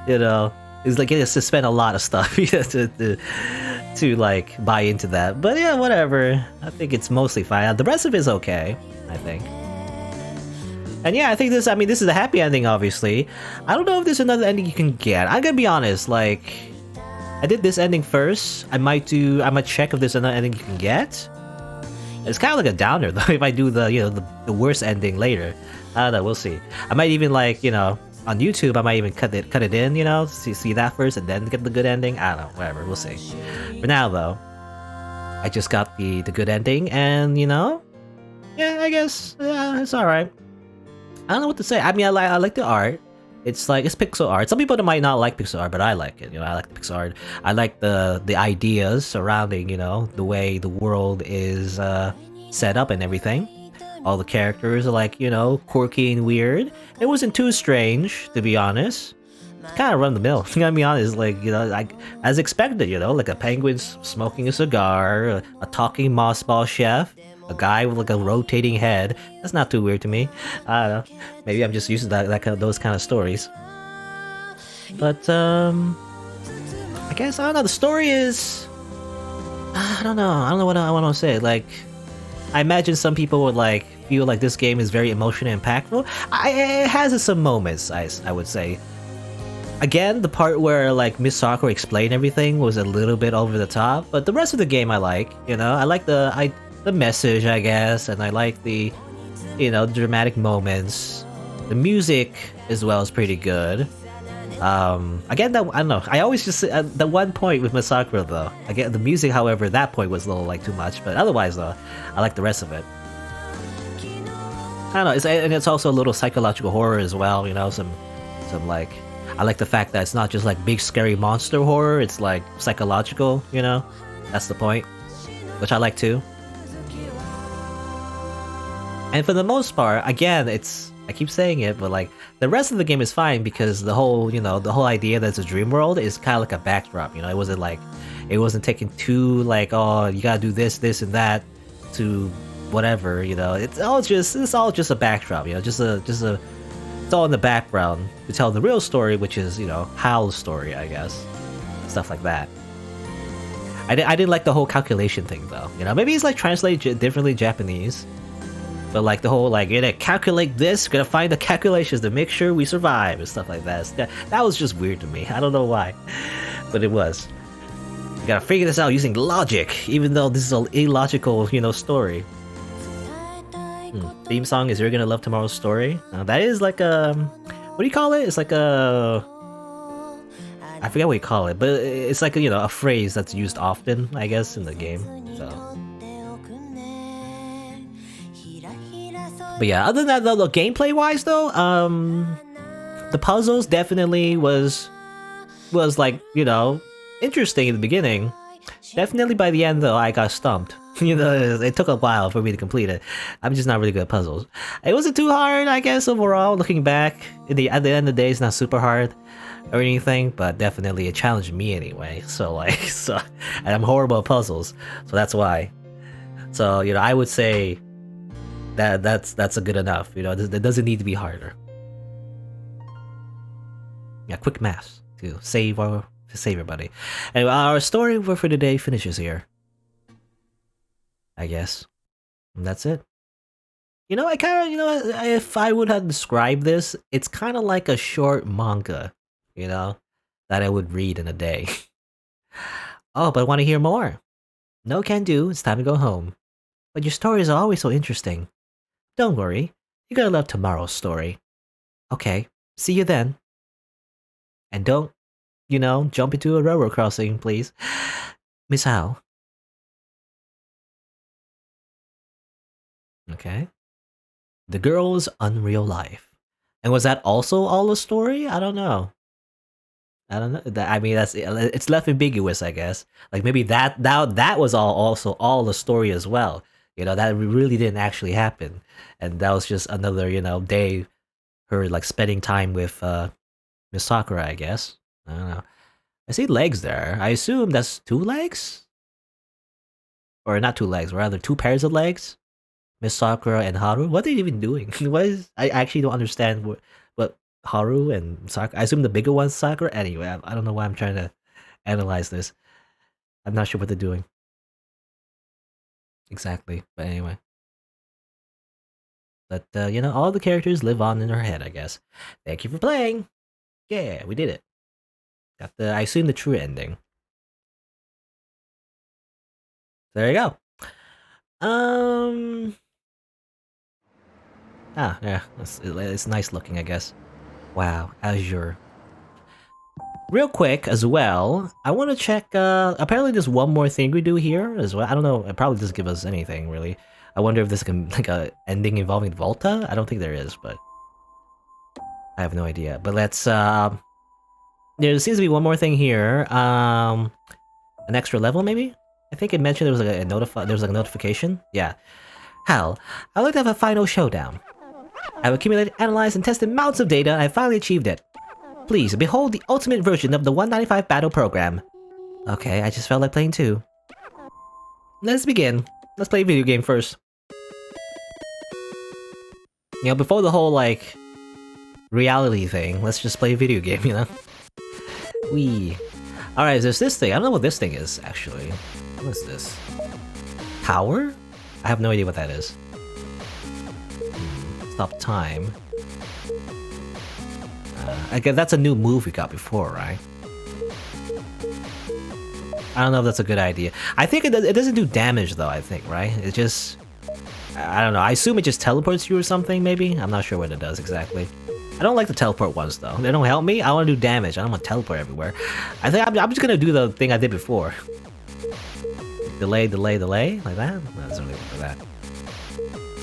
it's like it has to suspend a lot of stuff to like buy into that. But yeah, whatever. I think it's mostly fine. The rest of it is okay, I think. And yeah, I think this is a happy ending, obviously. I don't know if there's another ending you can get. I'm gonna be honest, like, I did this ending first. I might check if there's another ending you can get. It's kind of like a downer though if I do the the worst ending later. I don't know, we'll see. I might even like, on YouTube I might even cut it in, see that first and then get the good ending. I don't know, whatever, we'll see. For now though, I just got the good ending and yeah, I guess it's alright. I don't know what to say. I mean, I like the art. It's pixel art. Some people might not like pixel art, but I like it. I like the pixel art. I like the ideas surrounding, the way the world is set up and everything. All the characters are like, quirky and weird. It wasn't too strange, to be honest. It's kind of run the mill. I gotta be honest, like as expected, like a penguin smoking a cigar, a talking moss ball chef, a guy with like a rotating head. That's not too weird to me. I don't know. Maybe I'm just used to those kind of stories. But I guess I don't know. The story is I don't know what I want to say. Like, I imagine some people would feel like this game is very emotionally impactful. It has some moments, I would say. Again, the part where Miss Sakura explained everything was a little bit over the top, but the rest of the game I like. I like the message, I guess, and I like the dramatic moments. The music as well is pretty good. Again, I don't know. I always just the one point with Miss Sakura though. Again, the music, however, that point was a little too much, but otherwise though, I like the rest of it. I don't know. It's also a little psychological horror as well. Some I like the fact that it's not just big scary monster horror. It's psychological. That's the point, which I like too. And for the most part, again, I keep saying it, but the rest of the game is fine because the whole idea that it's a dream world is kind of like a backdrop. It wasn't taken too oh, you gotta do this, and that to whatever. It's all just a backdrop. It's all in the background to tell the real story, which is Hal's story, I guess, stuff like that. I didn't like the whole calculation thing though. Maybe it's translated differently Japanese. But the whole calculate this, gotta find the calculations to make sure we survive and stuff like that. That was just weird to me. I don't know why, but it was. You gotta figure this out using logic, even though this is an illogical, story. Theme song is "You're Gonna Love Tomorrow's Story." That is what do you call it? It's I forget what you call it, but it's a phrase that's used often, I guess, in the game. So. But yeah, other than that, though, gameplay wise though, the puzzles definitely was interesting in the beginning. Definitely by the end though, I got stumped. It took a while for me to complete it. I'm just not really good at puzzles. It wasn't too hard, I guess, overall. Looking back, at the end of the day, it's not super hard or anything, but definitely it challenged me anyway. So and I'm horrible at puzzles, so that's why. So I would say that's a good enough. It doesn't need to be harder. Yeah, quick math to save everybody. Anyway, our story for today finishes here, I guess. And that's it. I kind of, if I would have described this, it's kind of like a short manga, that I would read in a day. Oh, but I want to hear more. No can do, it's time to go home. But your stories are always so interesting. Don't worry, you're gonna love tomorrow's story. Okay, see you then. And don't, jump into a railroad crossing, please. Miss Hao. Okay. The Girl's Unreal Life. And was that also all the story? I don't know. I mean, it's left ambiguous, I guess. Maybe that was also all the story as well. That really didn't actually happen, and that was just another day her spending time with Miss Sakura, I guess. I don't know. I see legs there. I assume that's 2 legs, or not 2 legs, rather 2 pairs of legs. Miss Sakura and Haru. What are they even doing? I actually don't understand what Haru and Sakura. I assume the bigger one's Sakura. Anyway, I don't know why I'm trying to analyze this. I'm not sure what they're doing exactly, but anyway. But all the characters live on in her head, I guess. Thank you for playing. Yeah, we did it. Got I assume the true ending. There you go. Yeah, it's nice looking, I guess. Wow, Azure. Real quick as well, I want to check, apparently there's one more thing we do here as well. I don't know, it probably doesn't give us anything, really. I wonder if this can, like, a ending involving Volta? I don't think there is, but... I have no idea. But let's, there seems to be one more thing here. An extra level, maybe? I think it mentioned there was like a notification. Yeah. Hal, I'd like to have a final showdown. I've accumulated, analyzed, and tested mounts of data, and I finally achieved it. Please, behold the ultimate version of the 195 battle program. Okay, I just felt like playing too. Let's begin. Let's play a video game first. You know, before the whole, like, reality thing, let's just play a video game, you know? Wee. Alright, there's this thing. I don't know what this thing is, actually. What is this? Power? I have no idea what that is. Stop time. I guess that's a new move we got before, right? I don't know if that's a good idea. I think it doesn't do damage though, I think, right? It just... I don't know, I assume it just teleports you or something, maybe? I'm not sure what it does exactly. I don't like the teleport ones though. They don't help me. I want to do damage. I don't want to teleport everywhere. I think I'm just gonna do the thing I did before. Delay, delay, delay? Like that? No, it doesn't really work for that.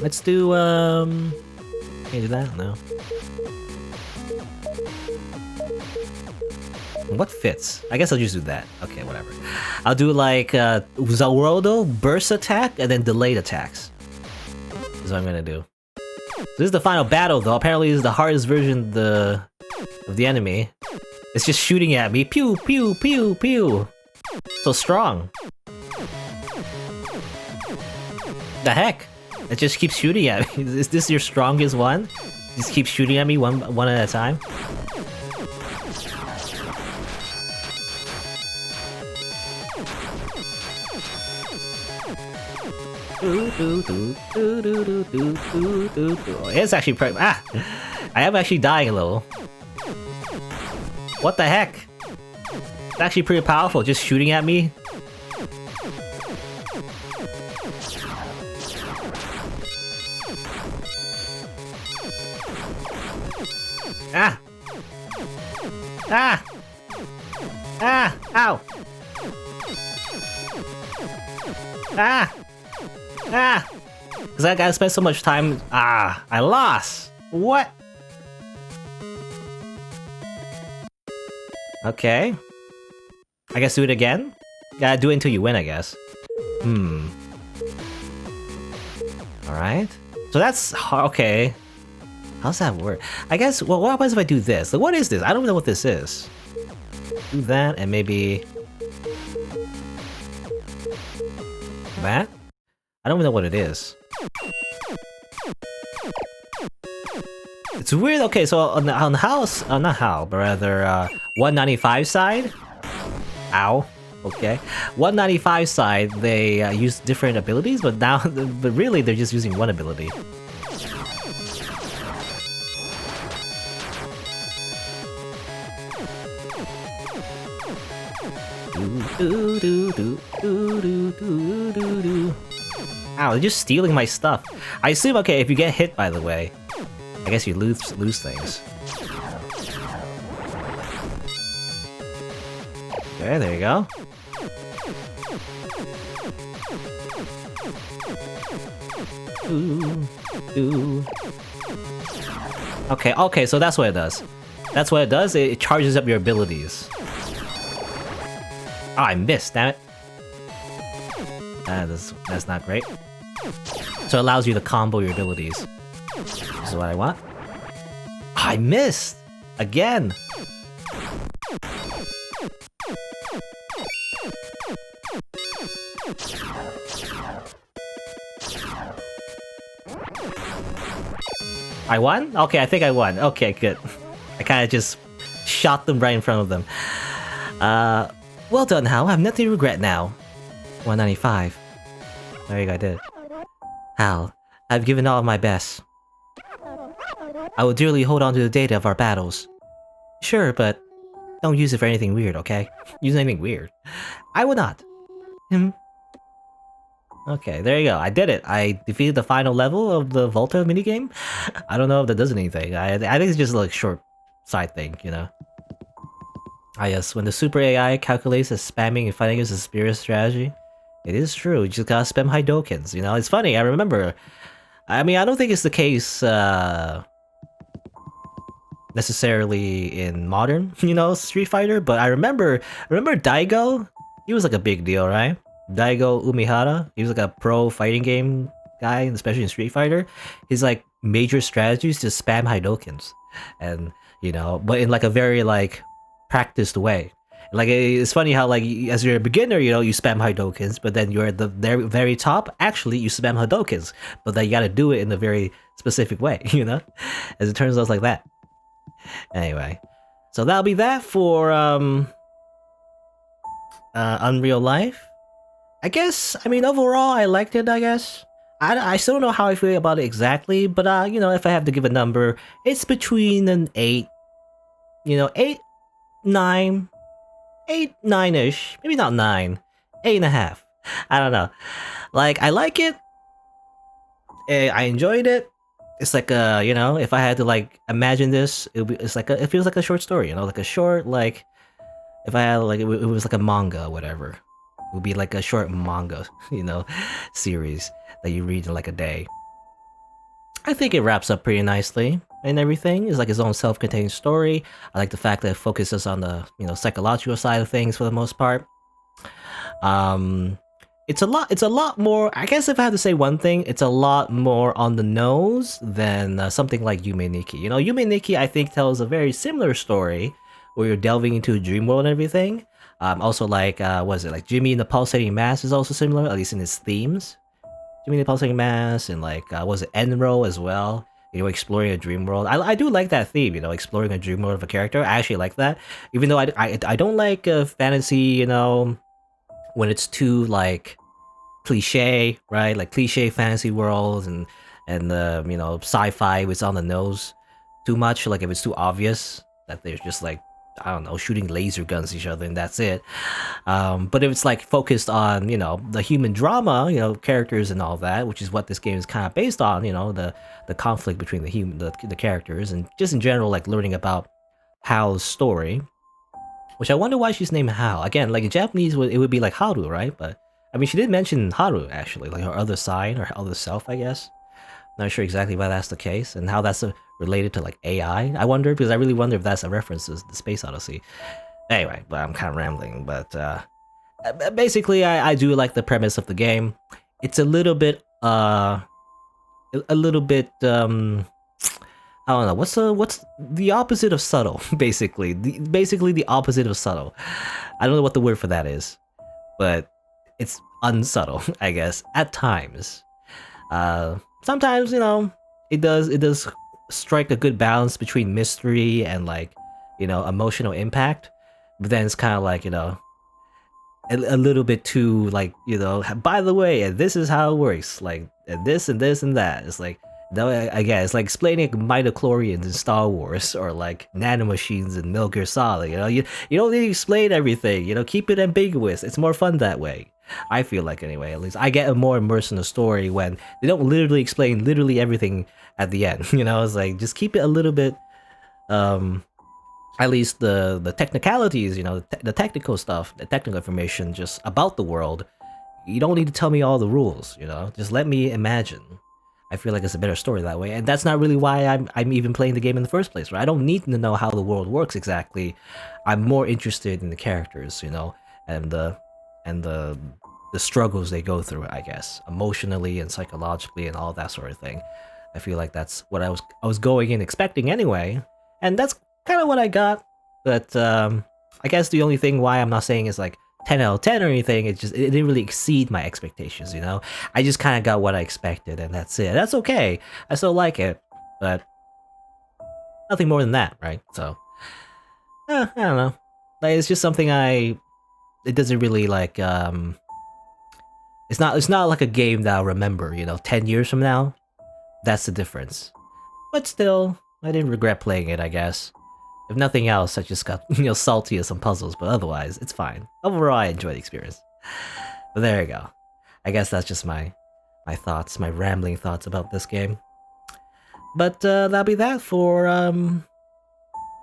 Let's do, can you do that? No. What fits? I guess I'll just do that. Okay, whatever. I'll do like, Zawrodo, burst attack, and then delayed attacks. This is what I'm gonna do. So this is the final battle though. Apparently this is the hardest version of the enemy. It's just shooting at me. Pew, pew, pew, pew. So strong. The heck? It just keeps shooting at me. Is this your strongest one? Just keeps shooting at me one at a time? It's actually pretty. I am actually dying a little. What the heck? It's actually pretty powerful, just shooting at me. Ah! Ah! Ah! Ow! Ah! Ah! Cause I gotta spend so much time. Ah! I lost! What? Okay. I guess do it again? Gotta do it until you win, I guess. Alright. So that's... okay. How's that work? I guess, well, what happens if I do this? Like, what is this? I don't know what this is. Do that, and maybe... that? I don't know what it is. It's weird, okay, so on the house... not how, but rather, 195 side? Ow. Okay. 195 side, they use different abilities, but now... but really, they're just using one ability. Ow, they're just stealing my stuff. I assume, okay, if you get hit, by the way, I guess you lose things. Okay, there you go. Okay, so that's what it does. That's what it does, it charges up your abilities. Oh, I missed, damn it. That's not great. So it allows you to combo your abilities. This is what I want. Oh, I missed! Again! I won? Okay, I think I won. Okay, good. I kinda just shot them right in front of them. Well done, Hal. I have nothing to regret now. 195. There you go, I did it. Hal, I've given all of my best. I will dearly hold on to the data of our battles. Sure, but don't use it for anything weird, okay? Use anything weird. I will not. Okay, there you go. I did it. I defeated the final level of the Volta minigame. I don't know if that does anything. I think it's just like short side thing, you know. Ah yes, when the super AI calculates as spamming and fighting is a superior strategy, it is true. You just gotta spam Hydokins, you know. It's funny. I remember. I mean, I don't think it's the case necessarily in modern, you know, Street Fighter, but I remember Daigo. He was like a big deal, right? Daigo Umihara. He was like a pro fighting game guy, especially in Street Fighter. His like major strategies to spam Hydokins, and you know, but in like a very like practiced way. Like it's funny how like as you're a beginner, you know, you spam Hydokins, but then you're at the very top. Actually, you spam Hadokens, but then you got to do it in a very specific way, you know. As it turns out, it's like that. Anyway, so that'll be that for Unreal Life. I guess, I mean, overall, I liked it, I guess. I still don't know how I feel about it exactly, but, you know, if I have to give a number, it's between an 8, you know, 8, 9, 8, 9-ish, maybe not 9, 8.5. I don't know. Like, I like it. I enjoyed it. It's like you know, if I had to like imagine this, it feels like a short story, you know, like a short like if I had like it was like a manga or whatever. It would be like a short manga, you know, series that you read in like a day. I think it wraps up pretty nicely and everything. It's like its own self-contained story. I like the fact that it focuses on the, you know, psychological side of things for the most part. It's a lot more, I guess if I had to say one thing, it's a lot more on the nose than something like Yume Nikki. You know, Yume Nikki I think tells a very similar story where you're delving into a dream world and everything. Also like, what is it, like Jimmy and the Pulsating Mass is also similar, at least in its themes. Jimmy and the Pulsating Mass and like, was it Enro as well? You know, exploring a dream world. I do like that theme, you know, exploring a dream world of a character. I actually like that. Even though I don't like fantasy, you know, when it's too like cliche, right? Like cliche fantasy worlds and you know, sci-fi was on the nose too much. Like if it's too obvious that they're just like, I don't know, shooting laser guns at each other and that's it. But if it's like focused on, you know, the human drama, you know, characters and all that, which is what this game is kind of based on, you know, the conflict between the characters and just in general like learning about Hal's story. Which I wonder why she's named Hal. Again, like in Japanese, it would be like Haru, right? But I mean, she did mention Haru actually, like her other side or her other self, I guess. Not sure exactly why that's the case and how that's related to like AI. I wonder because I really wonder if that's a reference to the Space Odyssey. Anyway, but I'm kind of rambling. But basically, I do like the premise of the game. It's a little bit I don't know, what's the opposite of subtle, basically. Basically the opposite of subtle. I don't know what the word for that is, but it's unsubtle, I guess, at times. Sometimes, you know, it does strike a good balance between mystery and like, you know, emotional impact. But then it's kind of like, you know, a little bit too like, you know, by the way, and this is how it works, like and this and this and that. It's like, no, again, it's like explaining midichlorians in Star Wars or like nanomachines in Metal Gear Solid. You know, you don't need to explain everything. You know, keep it ambiguous. It's more fun that way. I feel like anyway. At least I get more immersed in the story when they don't literally explain literally everything at the end. You know, it's like just keep it a little bit. At least the technicalities. You know, the technical stuff, the technical information, just about the world. You don't need to tell me all the rules. You know, just let me imagine. I feel like it's a better story that way, and that's not really why I'm even playing the game in the first place, right? I don't need to know how the world works exactly. I'm more interested in the characters, you know, and the struggles they go through, I guess, emotionally and psychologically and all that sort of thing. I feel like that's what I was going in expecting anyway, and that's kind of what I got. But I guess the only thing why I'm not saying is like 10 out of 10 or anything, it didn't really exceed my expectations, you know? I just kind of got what I expected, and that's it. That's okay. I still like it, but nothing more than that, right? So, I don't know. Like, it's just something it doesn't really like, it's not like a game that I'll remember, you know, 10 years from now. That's the difference. But still, I didn't regret playing it, I guess. If nothing else, I just got, you know, salty at some puzzles, but otherwise, it's fine. Overall, I enjoyed the experience. But there you go. I guess that's just my thoughts, my rambling thoughts about this game. But that'll be that for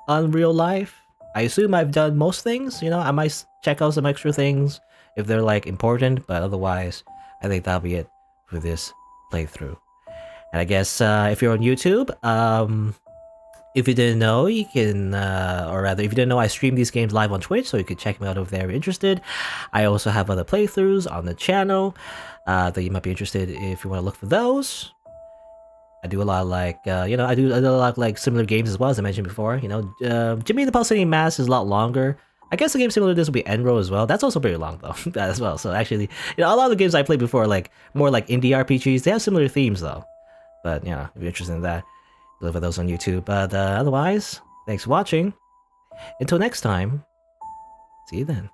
Unreal Life. I assume I've done most things, you know, I might check out some extra things if they're like important, but otherwise, I think that'll be it for this playthrough. And I guess if you're on YouTube, if you didn't know, you can, or rather, if you didn't know, I stream these games live on Twitch, so you can check me out if they're interested. I also have other playthroughs on the channel that you might be interested if you want to look for those. I do a lot of like, you know, I do a lot of like similar games as well, as I mentioned before. You know, Jimmy and the Pulsating Mass is a lot longer. I guess a game similar to this would be Enro as well. That's also pretty long though, that as well. So actually, you know, a lot of the games I played before are like more like indie RPGs. They have similar themes though. But you know, if you're interested in that, look for those on YouTube. But otherwise, thanks for watching. Until next time, see you then.